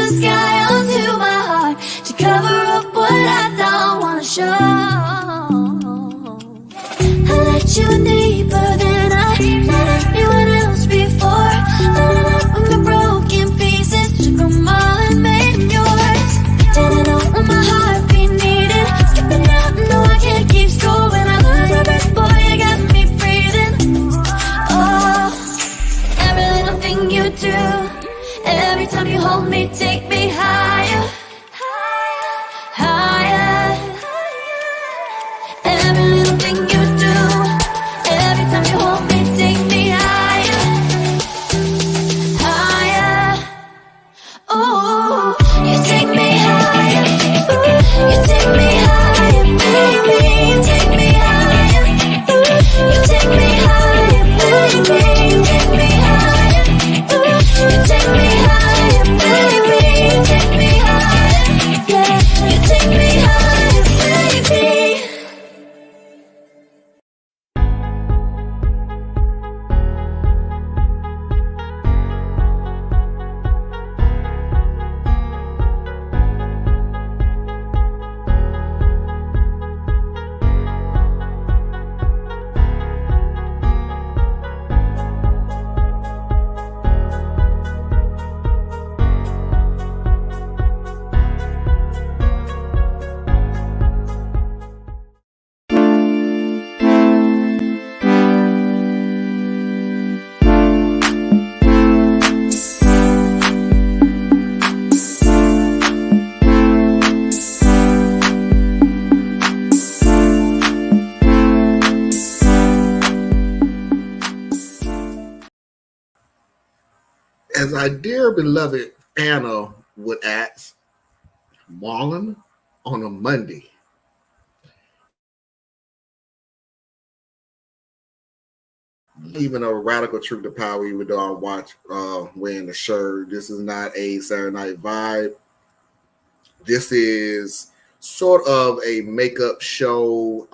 the sky onto my heart to cover up what I don't wanna show. I let you in deeper than I let anyone else before. Lining up from the broken pieces, took them all and made them yours. Didn't know what my heart be needed, skipping out, no I can't keep score. When I lose my breath, boy, you got me breathing. Oh, every little thing you do, every time you hold me, take me higher, higher. Every little thing you do, every time you hold me, take me higher, higher. Oh, you take me higher, you take me higher, baby. You take me higher, you take me higher, baby. You take me higher, you take me higher, baby. You take me higher, yeah. You take me higher, baby. As our dear beloved Anna would ask, Marlon on a Monday. Even a radical truth to power, even though I watch wearing the shirt. This is not a Saturday Night Vibe. This is sort of a makeup show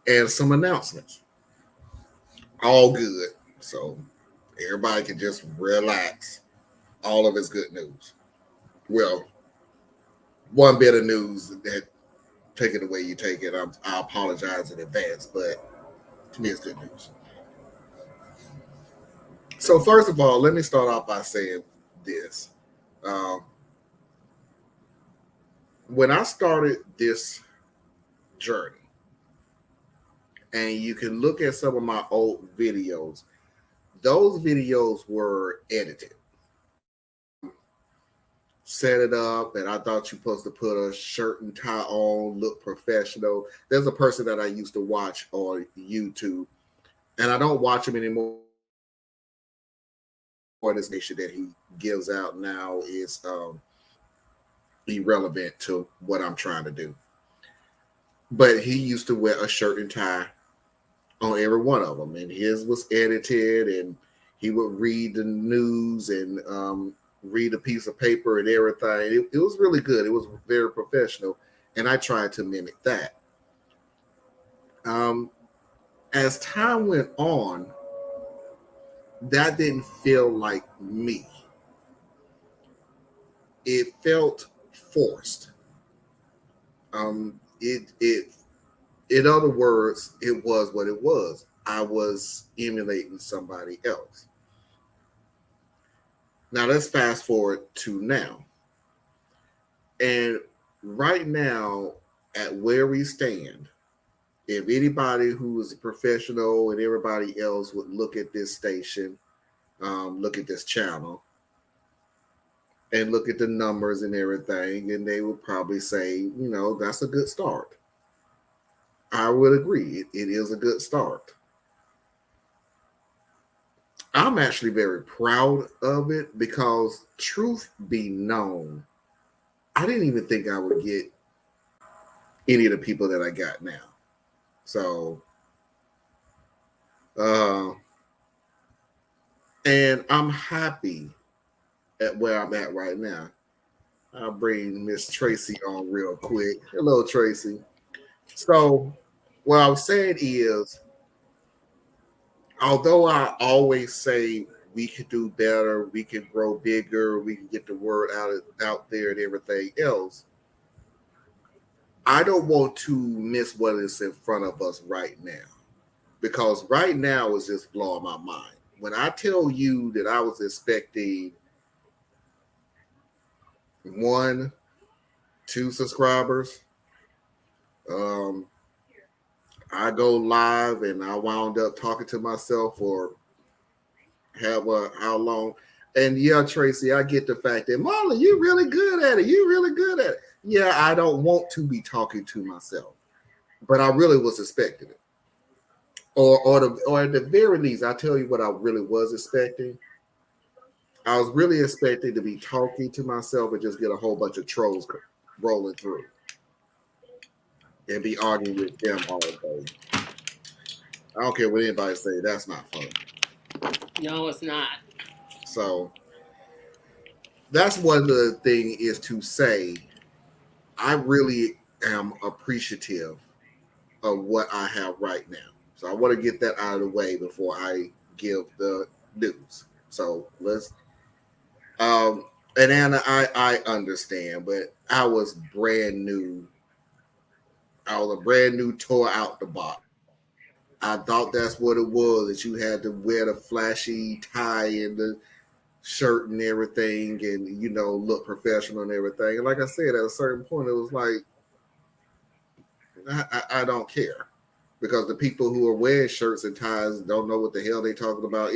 and some announcements. All good. So everybody can just relax. All of it's good news. Well, one bit of news that take it the way you take it. I apologize in advance, but to me it's good news. So first of all, let me start off by saying this. When I started this journey, and you can look at some of my old videos, those videos were edited. Set it up, and I thought you're supposed to put a shirt and tie on, look professional. There's a person that I used to watch on YouTube, and I don't watch him anymore. This nation that he gives out now is irrelevant to what I'm trying to do. But he used to wear a shirt and tie on every one of them, and his was edited, and he would read the news and read a piece of paper and everything. It was really good. It was very professional, and I tried to mimic that. As time went on, that didn't feel like me. It felt forced. In other words, it was what it was. I was emulating somebody else. Now let's fast forward to now. And right now, at where we stand, if anybody who is a professional and everybody else would look at this station, look at this channel, and look at the numbers and everything, and they would probably say, that's a good start. I would agree. It is a good start. I'm actually very proud of it because, truth be known, I didn't even think I would get any of the people that I got now. So, and I'm happy at where I'm at right now. I'll bring Miss Tracy on real quick. Hello, Tracy. So, what I was saying is, although I always say we can do better, we can grow bigger, we can get the word out there and everything else. I don't want to miss what is in front of us right now because right now is just blowing my mind. When I tell you that I was expecting one, two subscribers, um, I go live and I wound up talking to myself for how long. And yeah, Tracy, I get the fact that Marlon, you're really good at it. You're really good at it. Yeah, I don't want to be talking to myself, but I really was expecting it. Or at the very least, I tell you what I really was expecting. I was really expecting to be talking to myself and just get a whole bunch of trolls rolling through and be arguing with them all day. I don't care what anybody say. That's not fun. No, it's not. So that's one of the thing is to say I really am appreciative of what I have right now. So I want to get that out of the way before I give the news. So let's and Anna, I understand, but I was brand new. I was a brand new toy out the box. I thought that's what it was, that you had to wear the flashy tie and the shirt and everything and look professional and everything. And like I said, at a certain point it was like I don't care because the people who are wearing shirts and ties don't know what the hell they talking about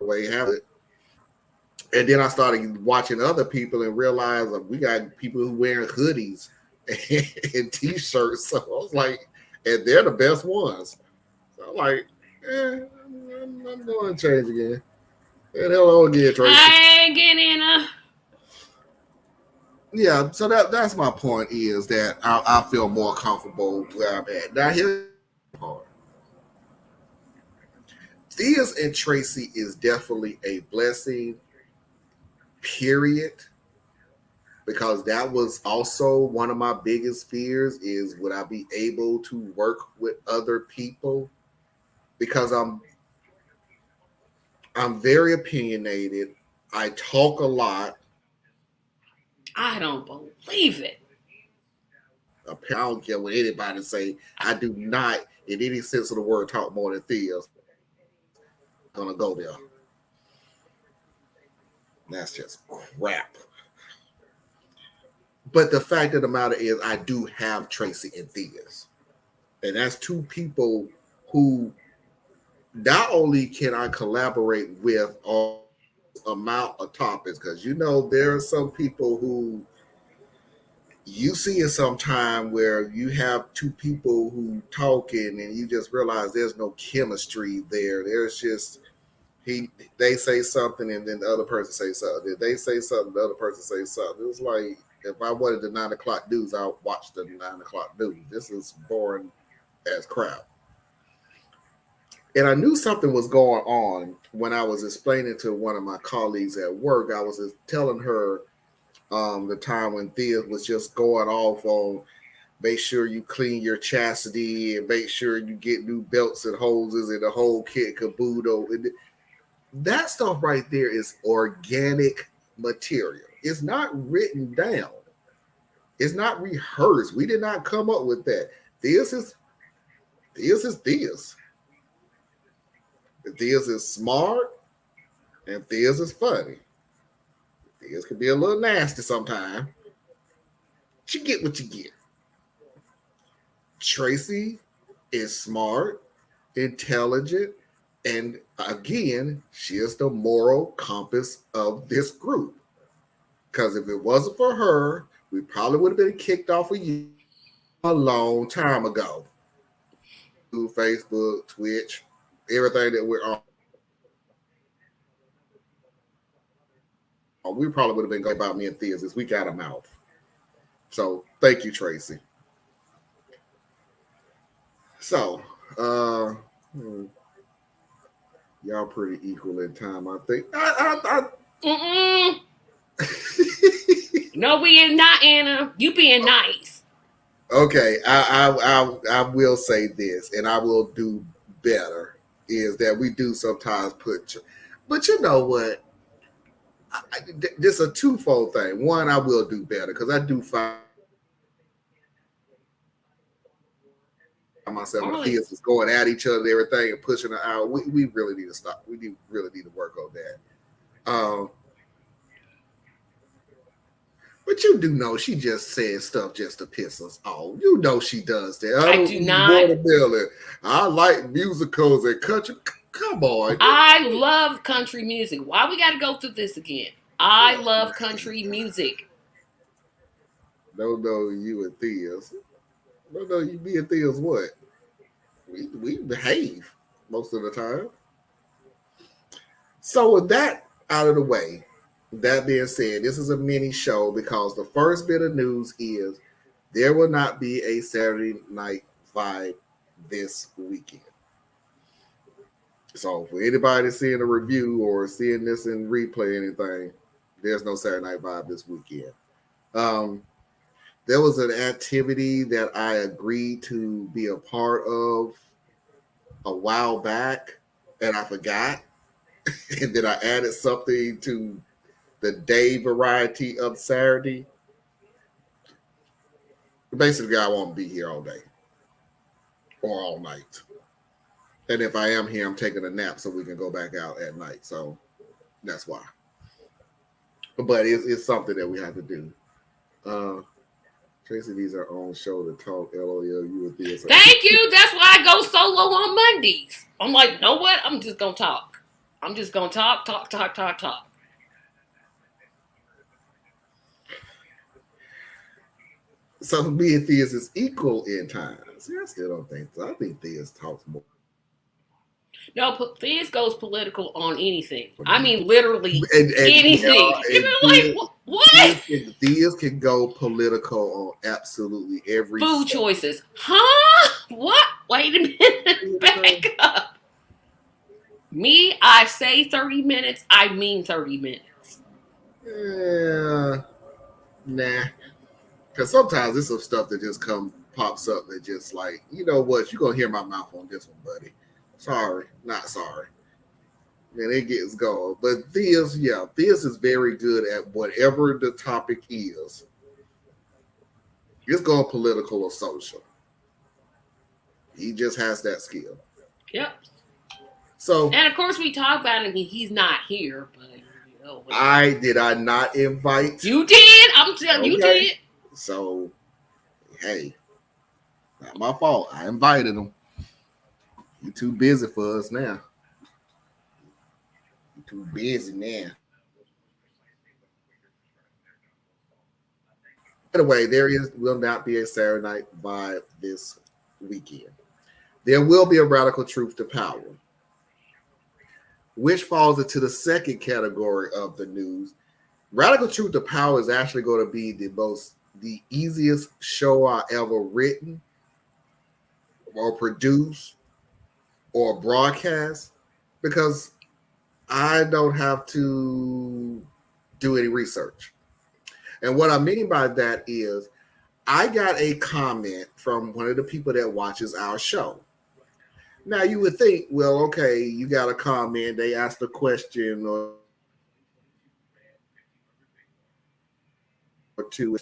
way have it. And then I started watching other people and realized we got people who wearing hoodies and t-shirts. So I was like, and they're the best ones. So I'm like, I'm going to change again. And hello again, Tracy. Hi again, Anna. Yeah, so that's my point is that I feel more comfortable where I'm at. Now here's the part. Thea's and Tracy is definitely a blessing, period. Because that was also one of my biggest fears is would I be able to work with other people? Because I'm very opinionated. I talk a lot. I don't believe it. I don't care what anybody say. I do not, in any sense of the word, talk more than Thea's. Gonna go there. That's just crap. But the fact of the matter is, I do have Tracy and Thea's. And that's two people who not only can I collaborate with on amount of topics, because there are some people who you see it sometime where you have two people who talking and you just realize there's no chemistry there. There's just they say something and then the other person say something. They say something, the other person say something. It was like if I wanted the 9 o'clock news, I'll watch the 9 o'clock news. This is boring as crap. And I knew something was going on when I was explaining to one of my colleagues at work. I was telling her the time when Thea was just going off on make sure you clean your chastity and make sure you get new belts and hoses and the whole kit caboodle. And that stuff right there is organic material. It's not written down. It's not rehearsed. We did not come up with that. This is Thea's. Thea's is smart and Thea's is funny. Thea's can be a little nasty sometimes. You get what you get. Tracy is smart, intelligent, and again, she is the moral compass of this group. Because if it wasn't for her, we probably would have been kicked off of you a long time ago. Facebook, Twitch, everything that we're on. We probably would have been going about me and Thea's this week out of mouth. So thank you, Tracy. So, y'all pretty equal in time, I think. No, we is not, Anna. You being nice. Okay, I will say this, and I will do better is that we do sometimes put, but you know what? This is a twofold thing. One, I will do better because I do find myself and the kids is going at each other and everything and pushing it out. We really need to stop. We really need to work on that. But you do know she just says stuff just to piss us off. You know she does that. I do not. I like musicals and country. Come on. I love country music. Why we got to go through this again? I love country music. Don't know you and Thea's. Don't know you, me and Thea's what? We behave most of the time. So with that out of the way, that being said, this is a mini show because the first bit of news is there will not be a Saturday Night Vibe this weekend. So for anybody seeing a review or seeing this in replay or anything, there's no Saturday Night Vibe this weekend. There was an activity that I agreed to be a part of a while back, and I forgot. And then I added something to the day variety of Saturday. Basically, I won't be here all day or all night. And if I am here, I'm taking a nap so we can go back out at night. So that's why. But it's something that we have to do. Tracy, these are on show to talk. LOL, you with this. Thank you. That's why I go solo on Mondays. I'm like, you know what? I'm just going to talk. I'm just going to talk. So me and Theus is equal in time. See, I still don't think so. I think Theus talks more. No, Theus goes political on anything. I mean, literally anything. Like, what? Theus can go political on absolutely every food choices. Huh? What? Wait a minute. Back up. Me, I say 30 minutes. I mean 30 minutes. Nah. Because sometimes there's some stuff that just pops up that just like, you know what? You're going to hear my mouth on this one, buddy. Sorry. Not sorry. And it gets going. But Theus is very good at whatever the topic is. It's going political or social. He just has that skill. Yep. So, and of course we talk about him. He's not here, but did I not invite? You did. I'm telling you did. So, hey, not my fault. I invited him. You're too busy for us now. You're too busy now. Anyway, will not be a Saturday Night Vibe this weekend. There will be a Radical Truth to Power, which falls into the second category of the news. Radical Truth to Power is actually going to be the easiest show I ever written or produced or broadcast because I don't have to do any research. And what I mean by that is I got a comment from one of the people that watches our show. Now you would think, well, okay, you got a comment, they asked a question or two.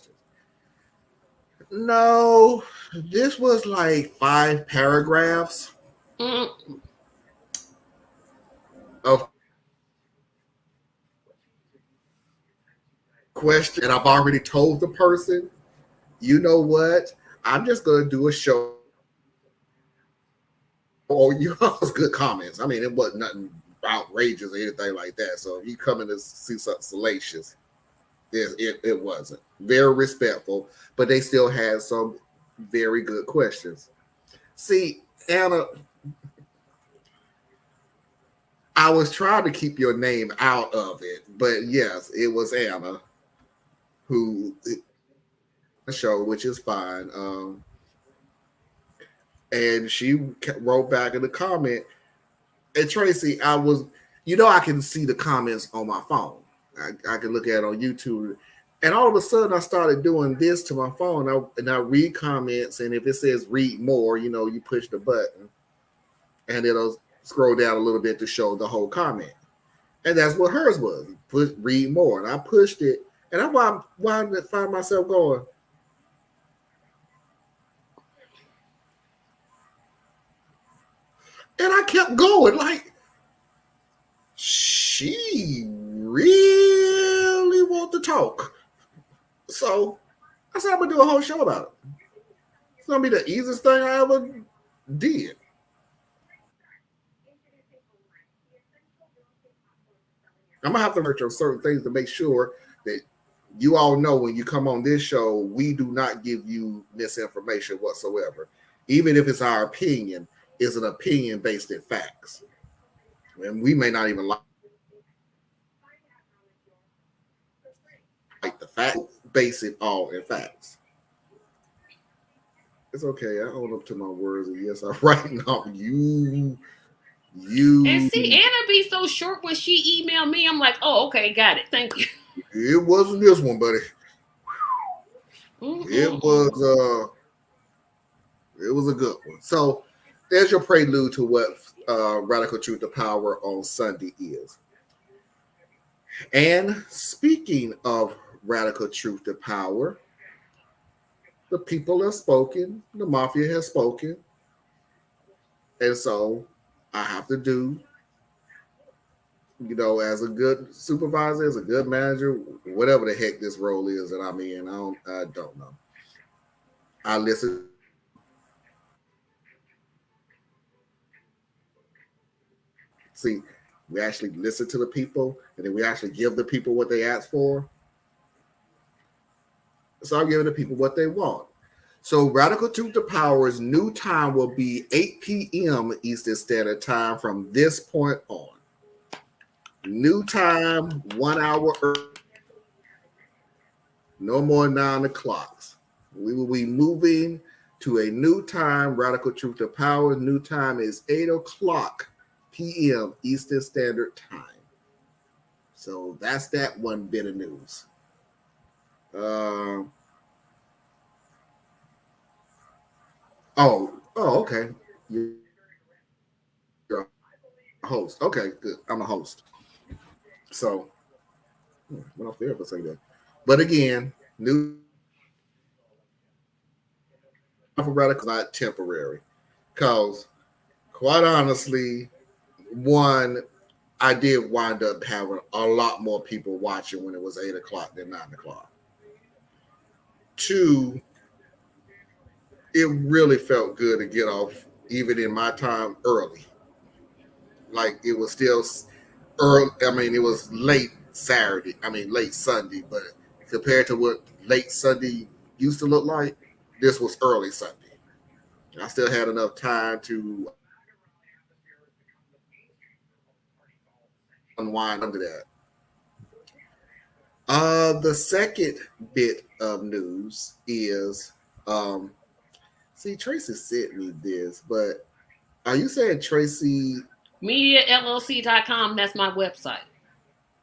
No, this was like 5 paragraphs of question, and I've already told the person, you know what? I'm just going to do a show. Oh, you know, it was good comments. I mean, it wasn't nothing outrageous or anything like that. So if you come in to see something salacious, it wasn't. Very respectful, but they still had some very good questions. See, Anna, I was trying to keep your name out of it, but yes, it was Anna who show, which is fine. And she wrote back in the comment, and Tracy, I can see the comments on my phone. I can look at it on YouTube. And all of a sudden, I started doing this to my phone. And I read comments, and if it says read more, you push the button. and it'll scroll down a little bit to show the whole comment. And that's what hers was. Read more. And I pushed it. And I'm why I find myself going. And I kept going. Like, she really want to talk. So I said, I'm going to do a whole show about it. It's going to be the easiest thing I ever did. I'm gonna have to research on certain things to make sure that you all know when you come on this show, we do not give you misinformation whatsoever. Even if it's our opinion, it's an opinion based in facts. And we may not even like the fact, base it all in facts. It's okay. I own up to my words, and yes, I'm right now. You. And see, Anna be so short when she emailed me. I'm like, oh, okay, got it. Thank you. It wasn't this one, buddy. It was a good one. So there's your prelude to what Radical Truth to Power on Sunday is. And speaking of Radical Truth to Power, the people have spoken, the mafia has spoken, and so I have to do, as a good supervisor, as a good manager, whatever the heck this role is that I'm in, I don't know. I listen. See, we actually listen to the people, and then we actually give the people what they ask for. So I'm giving the people what they want. So Radical Truth to Power's new time will be 8 p.m. Eastern Standard Time from this point on. New time, 1 hour early. No more 9 o'clock. We will be moving to a new time, Radical Truth to Power. New time is 8 o'clock p.m. Eastern Standard Time. So that's that one bit of news. Okay. You're a host. Okay, good. I'm a host. So, went off there for a second. But again, new radical, not temporary. Because, quite honestly, one, I did wind up having a lot more people watching when it was 8 o'clock than 9 o'clock. Two, it really felt good to get off, even in my time, early. Like it was still early. I mean, it was late Saturday. I mean, late Sunday. But compared to what late Sunday used to look like, this was early Sunday. I still had enough time to unwind under that. The second bit of news is, see, Tracy sent me this, but are you saying Tracy? MediaLLC.com, that's my website.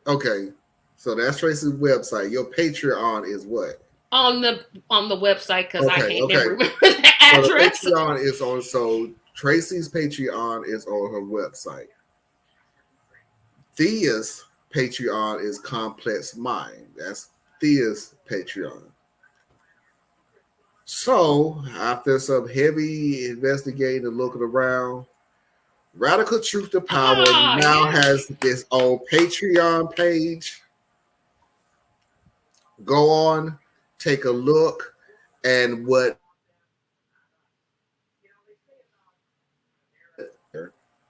Okay, so that's Tracy's website. Your Patreon is what? On the website, because I can't never remember the address. So the Patreon is on. So Tracy's Patreon is on her website. Thea's Patreon is Complex Mind. That's Thea's Patreon. So after some heavy investigating and looking around, Radical Truth to Power now has its own Patreon page. Go on, take a look, and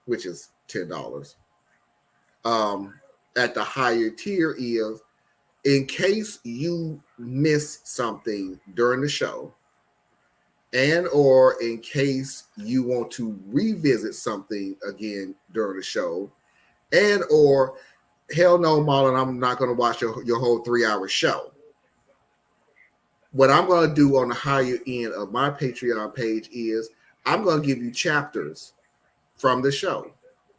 which is $10. At the higher tier is, in case you miss something during the show, and or in case you want to revisit something again during the show, and or hell no, Marlon, I'm not going to watch your whole 3-hour show. What I'm going to do on the higher end of my Patreon page is I'm going to give you chapters from the show.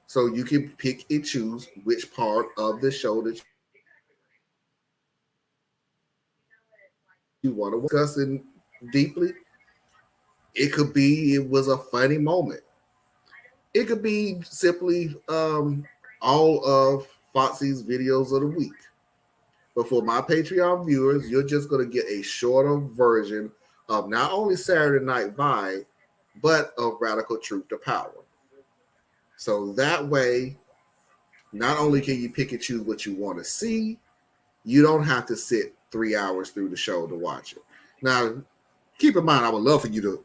So you can pick and choose which part of the show that you want to discuss in deeply. It could be it was a funny moment. It could be simply all of Foxy's videos of the week. But for my Patreon viewers, you're just going to get a shorter version of not only Saturday Night Vibe, but of Radical Truth to Power. So that way, not only can you pick and choose what you want to see, you don't have to sit 3 hours through the show to watch it. Now, keep in mind, I would love for you to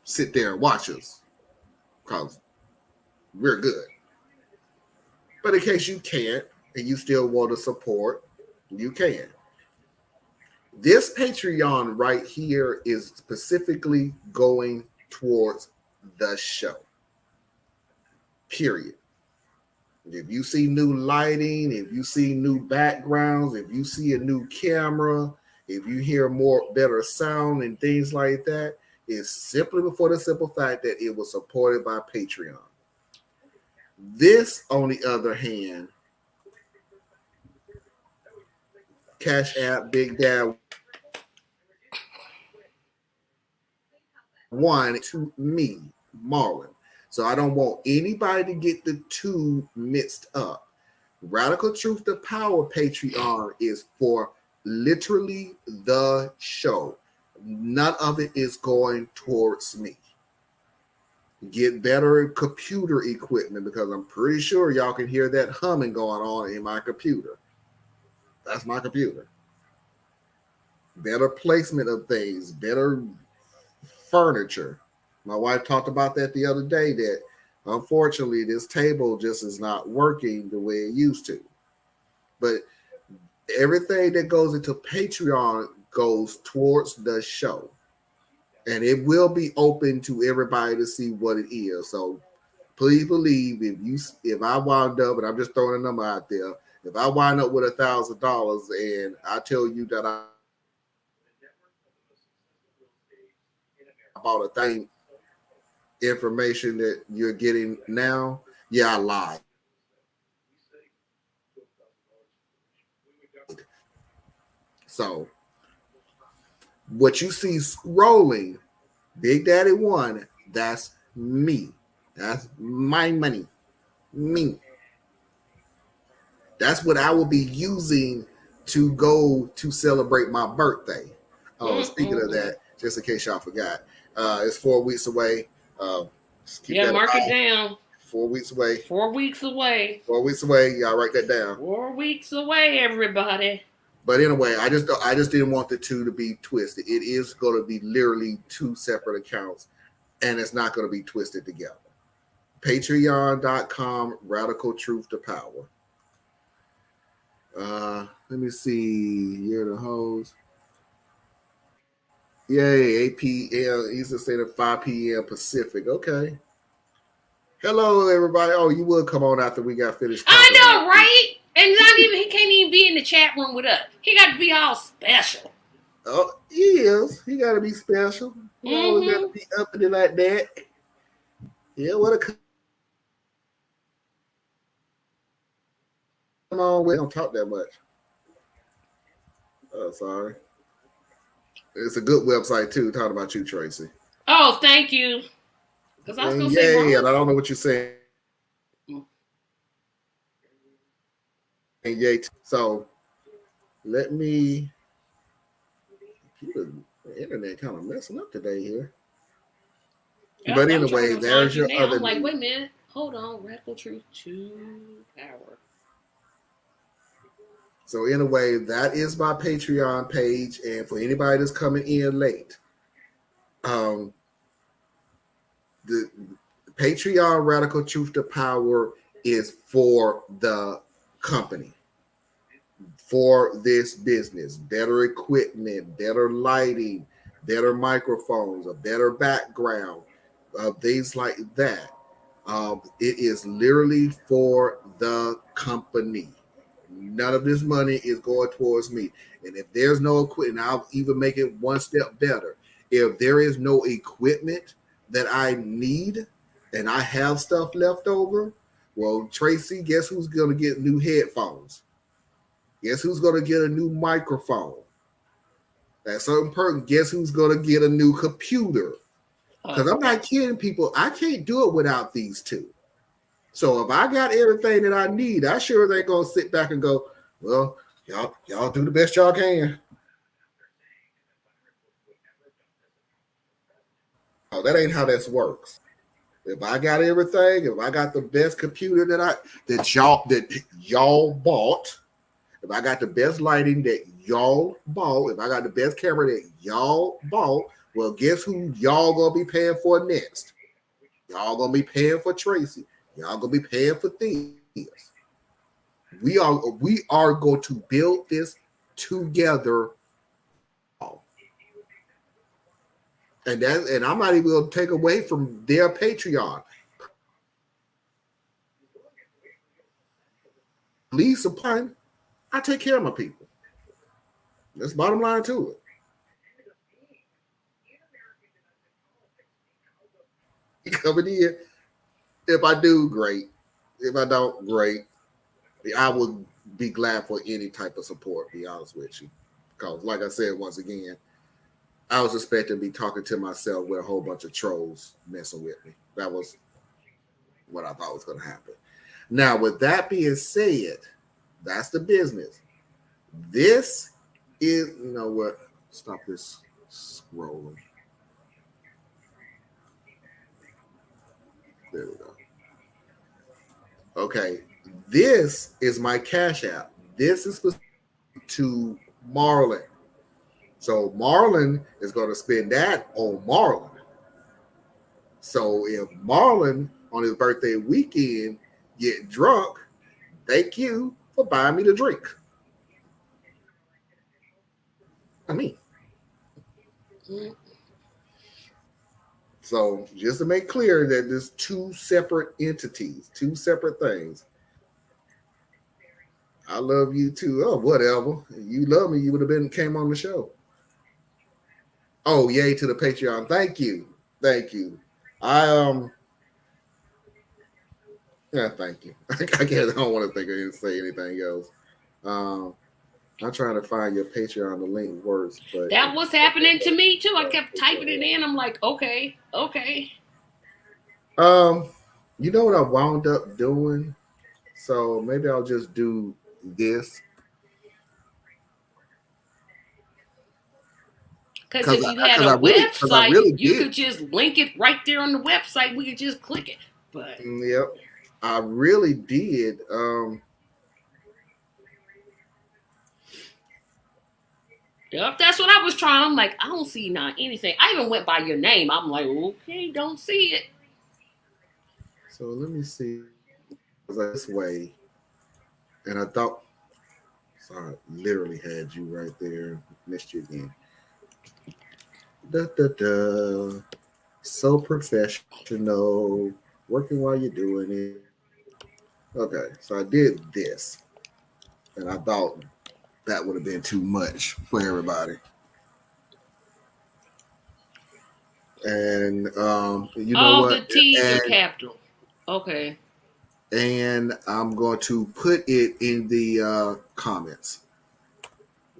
sit there and watch us because we're good. But in case you can't and you still want to support, you can. This Patreon right here is specifically going towards the show. Period. If you see new lighting, if you see new backgrounds, if you see a new camera, if you hear better sound and things like that, it's simply for the simple fact that it was supported by Patreon. This, on the other hand, Cash App, Big Dad one to me, Marlon. So I don't want anybody to get the two mixed up. Radical Truth to Power Patreon is for literally the show. None of it is going towards me. Get better computer equipment because I'm pretty sure y'all can hear that humming going on in my computer. That's my computer. Better placement of things, better furniture. My wife talked about that the other day, that unfortunately this table just is not working the way it used to. But everything that goes into Patreon goes towards the show. And it will be open to everybody to see what it is. So please believe if I wound up, and I'm just throwing a number out there, if I wind up with $1,000 and I tell you that I bought a thing, information that you're getting now, yeah, I lied. So what you see scrolling, Big Daddy One, that's me. That's my money. Me. That's what I will be using to go to celebrate my birthday. Speaking of that, just in case y'all forgot, it's 4 weeks away. Yeah, mark it down. 4 weeks away. 4 weeks away. 4 weeks away. Y'all write that down. 4 weeks away, everybody. But anyway, I just didn't want the two to be twisted. It is going to be literally two separate accounts, and it's not going to be twisted together. Patreon.com, Radical Truth to Power. Let me see. Here the hoes. Yay, 8 p.m. Eastern Standard, 5 p.m. Pacific. Okay. Hello, everybody. Oh, you will come on after we got finished. I know, right? And he can't even be in the chat room with us. He got to be all special. Oh, he is. He got to be special. He always got to be up in it like that. Yeah, what a come on. We don't talk that much. Oh, sorry. It's a good website too. Talking about you, Tracy. Oh, thank you. Because I was going to say, and I don't know what you're saying. And yay. So let me. The internet kind of messing up today here. Yeah, but anyway, there's your other. I'm like, wait a minute. Hold on. Radical Truth to Power. So anyway, that is my Patreon page, and for anybody that's coming in late, the Patreon Radical Truth to Power is for the company, for this business. Better equipment, better lighting, better microphones, a better background, things like that. It is literally for the company. None of this money is going towards me. And if there's no equipment, I'll even make it one step better. If there is no equipment that I need and I have stuff left over, well, Tracy, guess who's going to get new headphones? Guess who's going to get a new microphone? That certain person, guess who's going to get a new computer? Because I'm not kidding people. I can't do it without these two. So if I got everything that I need, I sure ain't gonna sit back and go, well, y'all do the best y'all can. Oh, that ain't how this works. If I got everything, if I got the best computer that y'all bought, if I got the best lighting that y'all bought, if I got the best camera that y'all bought, well, guess who y'all gonna be paying for next? Y'all gonna be paying for Tracy. Y'all gonna be paying for things. We are going to build this together. And I'm not even going to take away from their Patreon. Leave supplying, I take care of my people. That's bottom line to it. Coming in, if I do, great. If I don't, great. I would be glad for any type of support, be honest with you. Because, like I said, once again, I was expecting to be talking to myself with a whole bunch of trolls messing with me. That was what I thought was going to happen. Now, with that being said, that's the business. This is, you know what? Stop this scrolling. There we go. Okay, this is my Cash App. This is to Marlon. So Marlon is going to spend that on Marlon. So if Marlon on his birthday weekend get drunk, thank you for buying me the drink. I mean. So just to make clear that there's two separate entities, two separate things. I love you too. Oh, whatever. You love me, you would have came on the show. Oh, yay to the Patreon. Thank you. Thank you. Yeah, thank you. I don't want to think of say anything else. I'm trying to find your Patreon, the link works, but that was happening to me too. I kept typing it in. I'm like, okay. You know what I wound up doing? So maybe I'll just do this. Because if you had a website, you could just link it right there on the website. We could just click it. But yep, I really did. Yep, that's what I was trying. I'm like, I don't see anything. I even went by your name. I'm like, okay, don't see it. So let me see. This way, and I thought, sorry, literally had you right there. Missed you again. So professional, working while you're doing it. Okay, so I did this, and I thought that would have been too much for everybody. And you know what? The T's are capital. Okay. And I'm going to put it in the comments.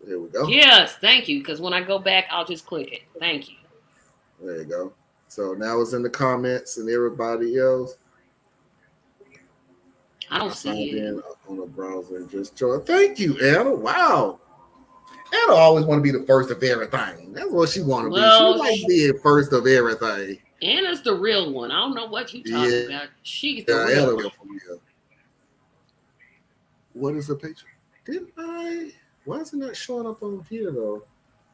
There we go. Yes, thank you. Because when I go back, I'll just click it. Thank you. There you go. So now it's in the comments, and everybody else. I don't see it. In on the browser and just join. Thank you, Anna. Wow. Anna always want to be the first of everything. That's what she want to be. She like being first of everything. Anna's the real one. I don't know what you talking about. She's the real one. What is the picture? Didn't I? Why is it not showing up on here though?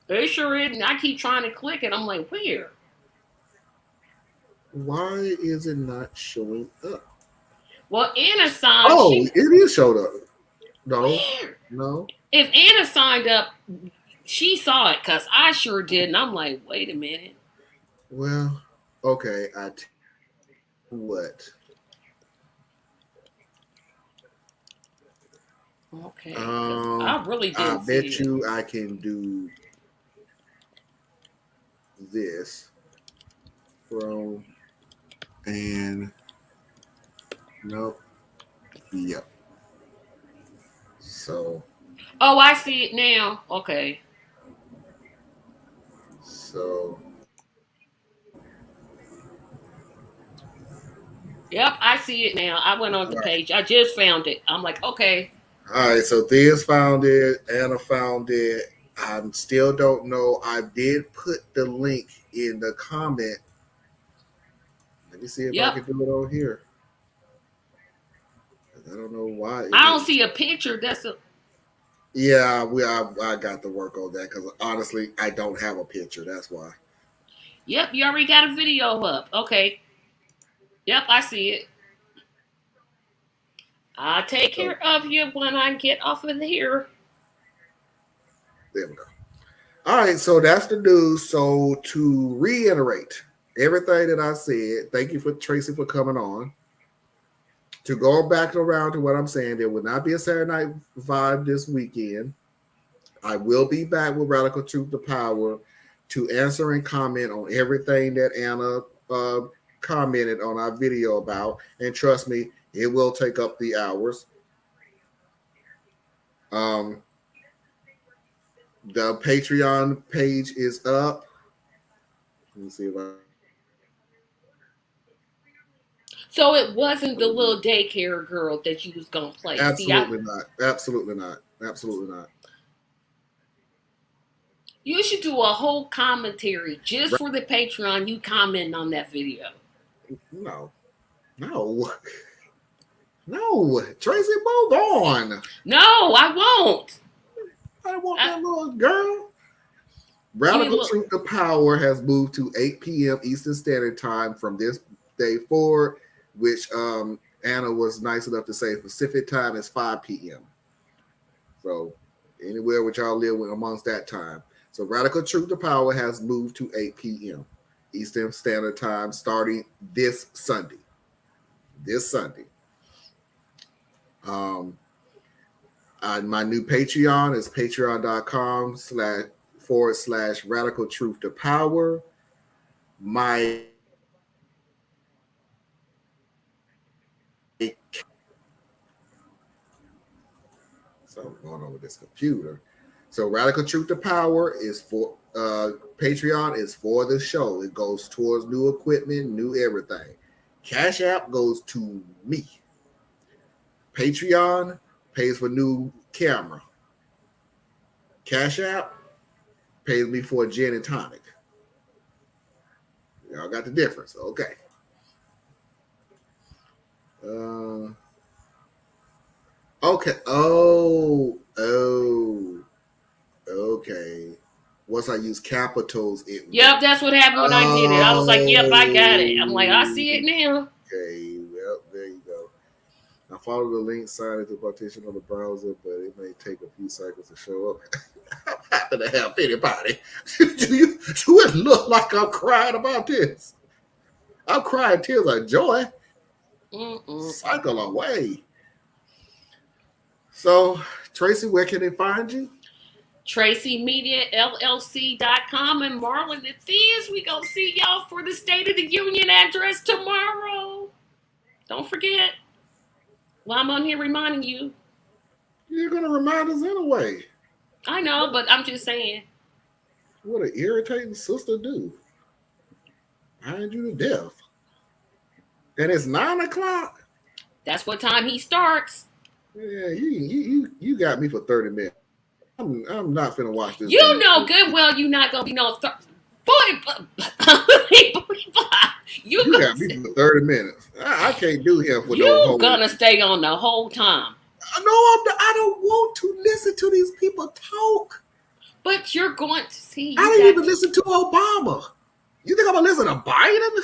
They sure isn't. I keep trying to click it. I'm like, where? Why is it not showing up? Well, Anna signed. Oh, it is showed up. No, where? No. If Anna signed up, she saw it because I sure did. And I'm like, wait a minute. Well, okay. What? Okay. I really didn't. I bet you I can do this from and nope. Yep. So. Oh, I see it now. Okay. So. Yep, I see it now. I went on the page. I just found it. I'm like, okay. All right, so Thea's found it. Anna found it. I still don't know. I did put the link in the comment. Let me see if I can do it on here. I don't know why. I don't see a picture. Yeah, I got to work on that because honestly, I don't have a picture. That's why. Yep, you already got a video up. Okay. Yep, I see it. I'll take care of you when I get off of here. There we go. All right, so that's the news. So to reiterate everything that I said, thank you for Tracy for coming on. To go back around to what I'm saying, there will not be a Saturday Night Vibe this weekend. I will be back with Radical Truth to Power to answer and comment on everything that Anna commented on our video about. And trust me, it will take up the hours. The Patreon page is up. Let me see if I... So it wasn't the little daycare girl that you was gonna play. Absolutely not. Absolutely not. Absolutely not. You should do a whole commentary just for the Patreon. You comment on that video. No. Tracy, move on. No, I won't. I want that little girl. Radical Truth to Power has moved to 8 p.m. Eastern Standard Time from this day forward, which Anna was nice enough to say Pacific time is 5 p.m. So anywhere which y'all live with amongst that time. So Radical Truth to Power has moved to 8 p.m. Eastern Standard Time starting this Sunday. My new Patreon is patreon.com//Radical Truth to Power. My something going on with this computer. So Radical Truth to Power is for Patreon is for the show. It goes towards new equipment, new everything. Cash App goes to me. Patreon pays for new camera. Cash App pays me for a gin and tonic. Y'all got the difference. Okay. Okay. Okay. Once I use capitals, Yep, that's what happened when I did it. I was like, yep, I got it. I'm like, I see it now. Okay, well, there you go. I follow the link, sign into partition on the browser, but it may take a few cycles to show up. I'm happy to help anybody. Do it look like I'm crying about this? I'm crying tears of joy. Cycle away. So, Tracy, where can they find you? TracyMediaLLC.com and Marlon the Thiz. We gonna see y'all for the State of the Union address tomorrow. Don't forget. Well, I'm on here reminding you. You're gonna remind us anyway. I know, but I'm just saying. What an irritating sister do. Mind you to death. And it's 9 o'clock. That's what time he starts. Yeah, you got me for 30 minutes. I'm not finna watch this. You know good well you're not gonna be no boy. You got me for 30 minutes. I can't do him for no whole. You're gonna stay on the whole time. No, I don't want to listen to these people talk. But you're going to see. I didn't even listen to Obama. You think I'm gonna listen to Biden?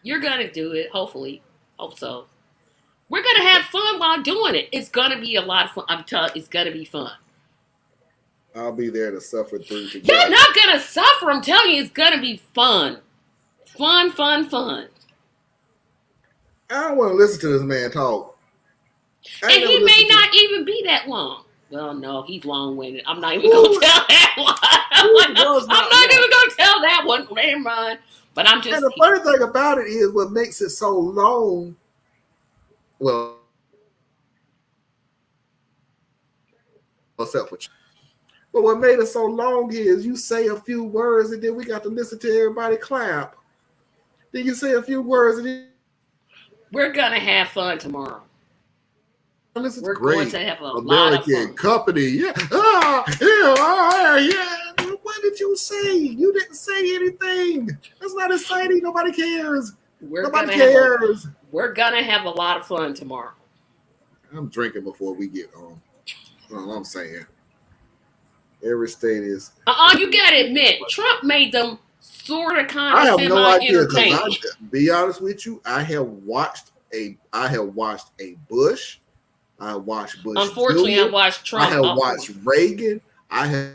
You're gonna do it. Hopefully, hope so. We're gonna have fun while doing it. It's gonna be a lot of fun. I'm telling you, it's gonna be fun. I'll be there to suffer through together. You're not gonna suffer. I'm telling you, it's gonna be fun. Fun. I don't want to listen to this man talk. And he may not even be that long. Well, no, he's long-winded. I'm not even gonna tell that one. I'm not even gonna tell that one. Never mind. But I'm just. And the funny thing about it is, what makes it so long. Well, except for you. But what made it so long is you say a few words and then we got to listen to everybody clap. Then you say a few words and then We're gonna have fun tomorrow. This is We're great. going to have a American lot of fun. company. Yeah. Yeah. What did you say? You didn't say anything. That's not exciting. Nobody cares. Nobody cares. We're gonna have a lot of fun tomorrow. I'm drinking before we get on. All I'm saying. Every state is. You gotta admit, Trump made them sort of kind I of have no idea entertaining. because be honest with you, I have watched a Bush. I watched Bush. Unfortunately, Jr. I watched Trump. I have watched Reagan. I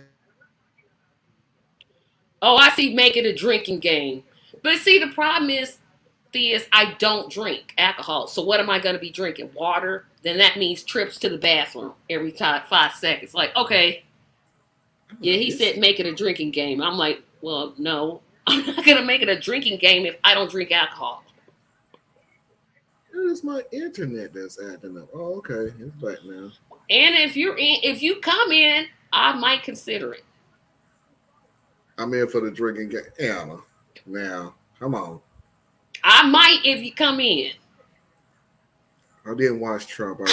see. Make it a drinking game. But see, the problem is I don't drink alcohol. So what am I going to be drinking? Water? Then that means trips to the bathroom every 5 seconds. Like, okay. Yeah, he said make it a drinking game. I'm like, well, no. I'm not going to make it a drinking game if I don't drink alcohol. It's my internet that's acting up. Oh, okay. It's back now. And if you come in, I might consider it. I'm in for the drinking game. Anna, now, come on. I might if you come in. I didn't watch Trump. Wait,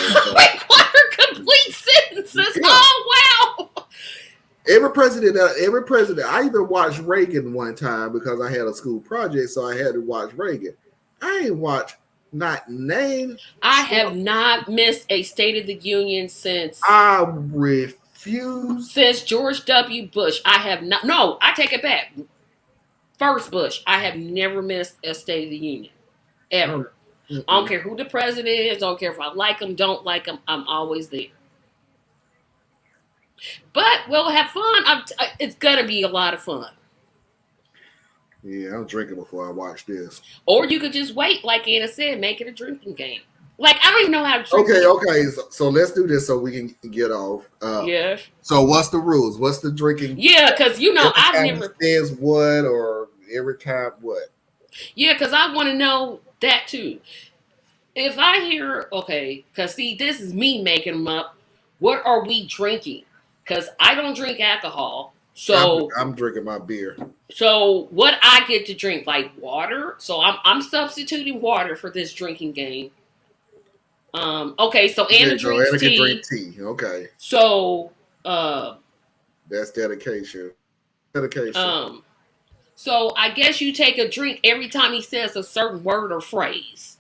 what are complete sentences? Yeah. Oh, wow. Every president. I even watched Reagan one time because I had a school project, so I had to watch Reagan. I ain't watched not name. I have not missed a State of the Union since. I refuse. Since George W. Bush, I have not. No, I take it back. First Bush, I have never missed a State of the Union, ever. Mm-mm. I don't care who the president is. I don't care if I like him, don't like him. I'm always there. But we'll have fun. It's gonna be a lot of fun. Yeah, I'm drinking before I watch this. Or you could just wait, like Anna said, make it a drinking game. Like, I don't even know how to drink. Okay. So let's do this so we can get off. Yeah. So what's the rules? What's the drinking? Yeah, because I've never says what or every time what. Yeah, because I want to know that too. If I hear because see, this is me making them up. What are we drinking? Because I don't drink alcohol, so I'm drinking my beer. So what I get to drink, like water. So I'm substituting water for this drinking game. Okay, so Anna drinks tea. Anna can drink tea. Okay. So that's dedication. So I guess you take a drink every time he says a certain word or phrase.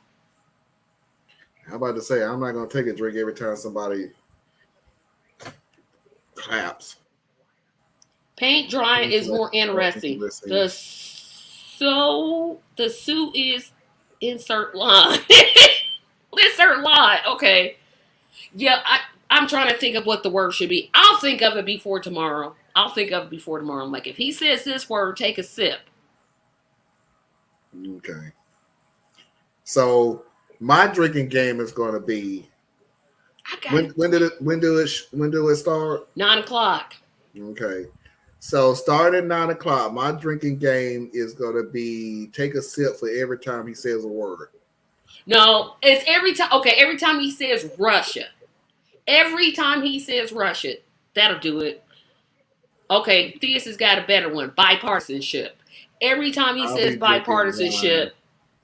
I'm about to say I'm not gonna take a drink every time somebody claps. Paint drying is more interesting. The Sue is insert line. Insert line. Okay. Yeah, I'm trying to think of what the word should be. I'll think of it before tomorrow. I'm like, if he says this word, take a sip. Okay. So my drinking game is going to be. When do it start? 9:00. Okay. So starting at 9:00, my drinking game is going to be take a sip for every time he says a word. No, it's every time. Okay, every time he says Russia. Every time he says Russia, that'll do it. Okay, Theus has got a better one. Bipartisanship. Every time he says bipartisanship.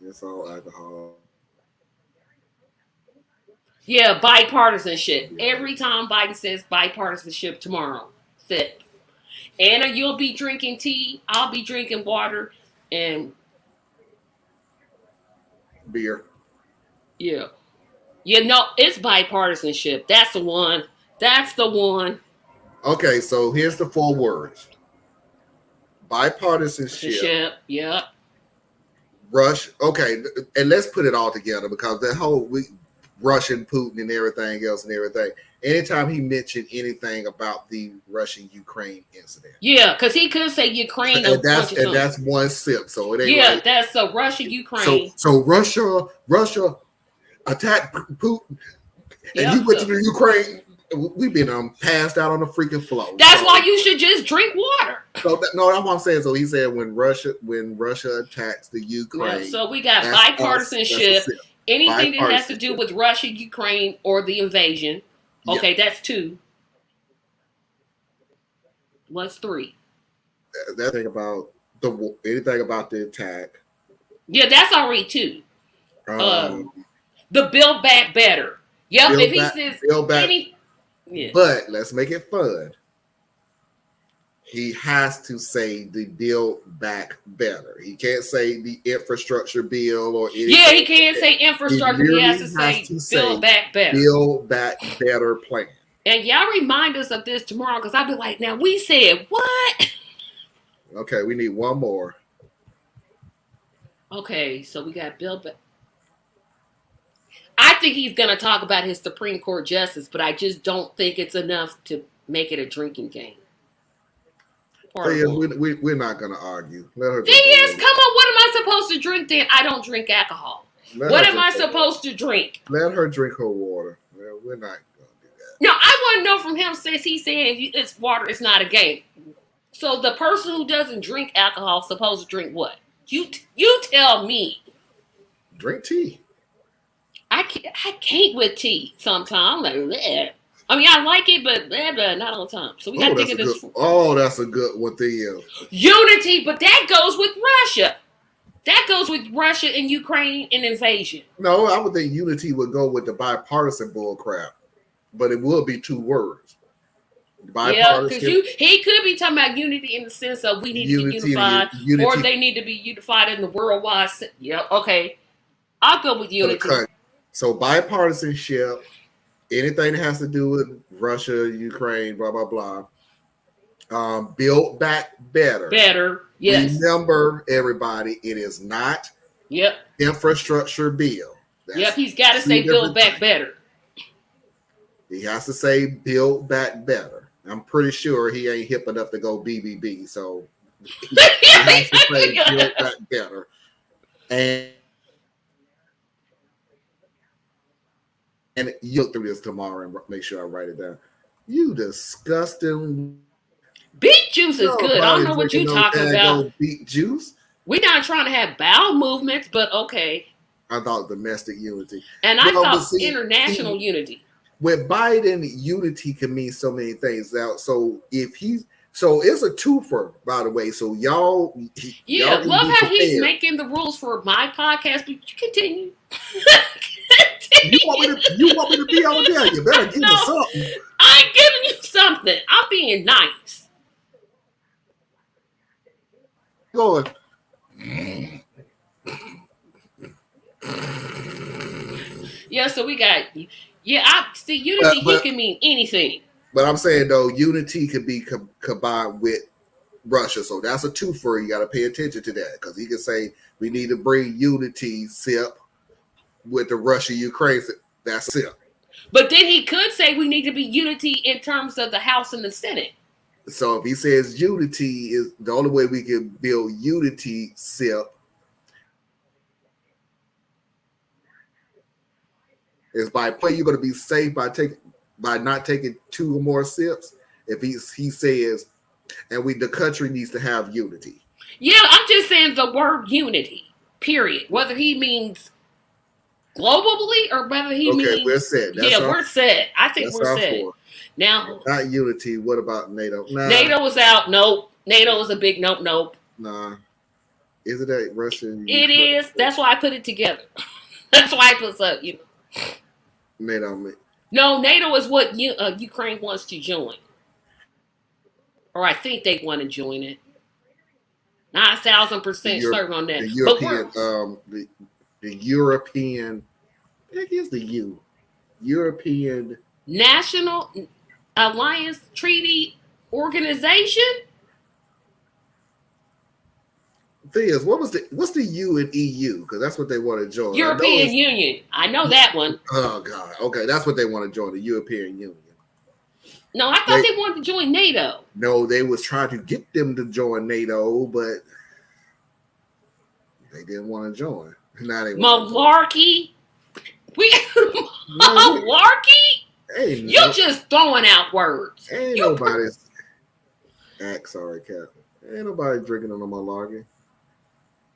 It's all alcohol. Yeah, bipartisanship. Every time Biden says bipartisanship tomorrow. Sip. Anna, you'll be drinking tea. I'll be drinking water and beer. Yeah. It's bipartisanship. That's the one. Okay, so here's the 4 words. Bipartisanship. Yep. Okay, and let's put it all together because that whole Russian, Putin, and everything else and everything. Anytime he mentioned anything about the Russian-Ukraine incident. Yeah, because he could say Ukraine. And that's one sip. So it ain't that's a Russia-Ukraine. So Russia attacked Putin, and he went to the Ukraine. We've been passed out on the freaking floor. That's why you should just drink water. So that's what I'm saying. So he said when Russia attacks the Ukraine. Yeah, so we got bipartisanship. Anything that has to do with Russia, Ukraine, or the invasion. Okay, that's 2. What's 3? That thing about anything about the attack. Yeah, that's already 2. The Build Back Better. Yep. Build If he back, says build back. any, yeah. But let's make it fun. He has to say the Build Back Better. He can't say the infrastructure bill or anything. Yeah, he can't say infrastructure. He has to say Build Back Better. Build Back Better plan. And y'all remind us of this tomorrow because I'll be like, now we said what? Okay, we need one more. Okay, so we got Build Back. I think he's going to talk about his Supreme Court justice, but I just don't think it's enough to make it a drinking game. We're not going to argue. Let her Yes, come on. What am I supposed to drink then? I don't drink alcohol. What am I supposed to drink? Let her drink her water. Well, we're not going to do that. No, I want to know from him since he's saying it's water, it's not a game. So the person who doesn't drink alcohol is supposed to drink what? You tell me. Drink tea. I can't with tea sometimes. I'm like, bleh. I mean, I like it, but not all the time. So we got to think of this. That's a good one thing. Unity, but that goes with Russia. That goes with Russia and Ukraine and invasion. No, I would think unity would go with the bipartisan bull crap, but it will be two words. Yeah, because he could be talking about unity in the sense of we need to be unified, or they need to be unified in the worldwide. Yeah, okay. I'll go with unity. So bipartisanship, anything that has to do with Russia, Ukraine, blah, blah, blah. Build Back Better. Better, yes. Remember, everybody, it is not infrastructure bill. He's got to say Build Back Better. He has to say Build Back Better. I'm pretty sure he ain't hip enough to go BBB, so he has to say Build Back Better. And you look through this tomorrow and make sure I write it down. You disgusting. Beet juice is good. I don't know what you're talking about. Beet juice? We're not trying to have bowel movements, but okay. I thought domestic unity. And I thought international unity. With Biden, unity can mean so many things. Now, so it's a twofer, by the way. So y'all love how he's making the rules for my podcast, but you continue. You want me to be over there? You better give me something. I ain't giving you something. I'm being nice. Going. Yeah, so we got unity can mean anything. But I'm saying though, unity could be combined with Russia, so that's a twofer. You got to pay attention to that because he can say we need to bring unity SIP with the Russia-Ukraine. That's a SIP. But then he could say we need to be unity in terms of the House and the Senate. So if he says unity is the only way we can build unity SIP is by you're going to be safe by not taking two or more sips. If he says, and the country needs to have unity. Yeah, I'm just saying the word unity, period. Whether he means globally or whether he means... we're set. We're set. I think we're set. Four. Now... Not unity. What about NATO? Nah. NATO is out. Nope. NATO is a big nope. Nah. Is it that Russian? It is. That's why I put it together. That's why I put NATO. No, NATO is what Ukraine wants to join. Or I think they want to join it. Not 1,000% certain on that. The European, I guess the European National Alliance Treaty Organization. Thing is, what's the U in EU? Because that's what they want to join. European Union. I know that one. Oh God. Okay, that's what they want to join, the European Union. No, I thought they wanted to join NATO. No, they was trying to get them to join NATO, but they didn't want to join. Now they malarkey. Malarkey? You're just throwing out words. Ain't nobody's sorry, Captain. Ain't nobody drinking on the malarkey.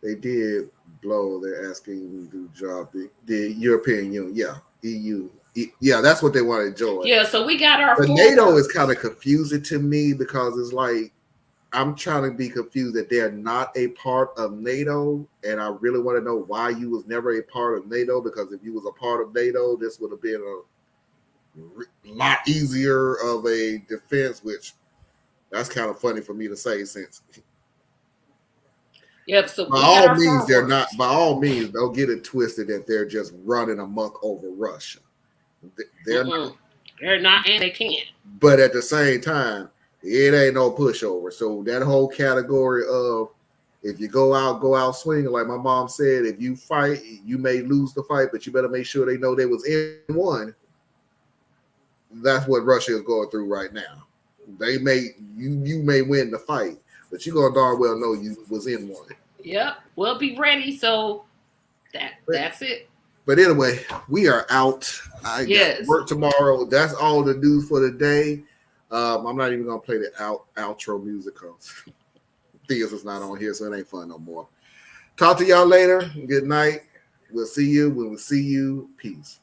They did blow. They're asking to drop the European Union. Yeah, EU. Yeah, that's what they want to join. Yeah, so we got our. But NATO is kind of confusing to me because it's like I'm trying to be confused that they're not a part of NATO, and I really want to know why you was never a part of NATO. Because if you was a part of NATO, this would have been a lot easier of a defense. Which that's kind of funny for me to say, since Yep. So by we got all our means they're fireworks. not. By all means, don't get it twisted that they're just running amok over Russia. They're not. Mm-mm. They're not, and they can't. But at the same time, it ain't no pushover. So that whole category of if you go out swinging, like my mom said, if you fight, you may lose the fight, but you better make sure they know they was in one. That's what Russia is going through right now. They may you may win the fight, but you're gonna darn well know you was in one. Yep. We'll be ready. So that's it. But anyway, we are out. I got Yes. work tomorrow. That's all the news for the day. I'm not even gonna play the outro music because Theus is not on here, so it ain't fun no more. Talk to y'all later. Good night. We'll see you when we see you. Peace.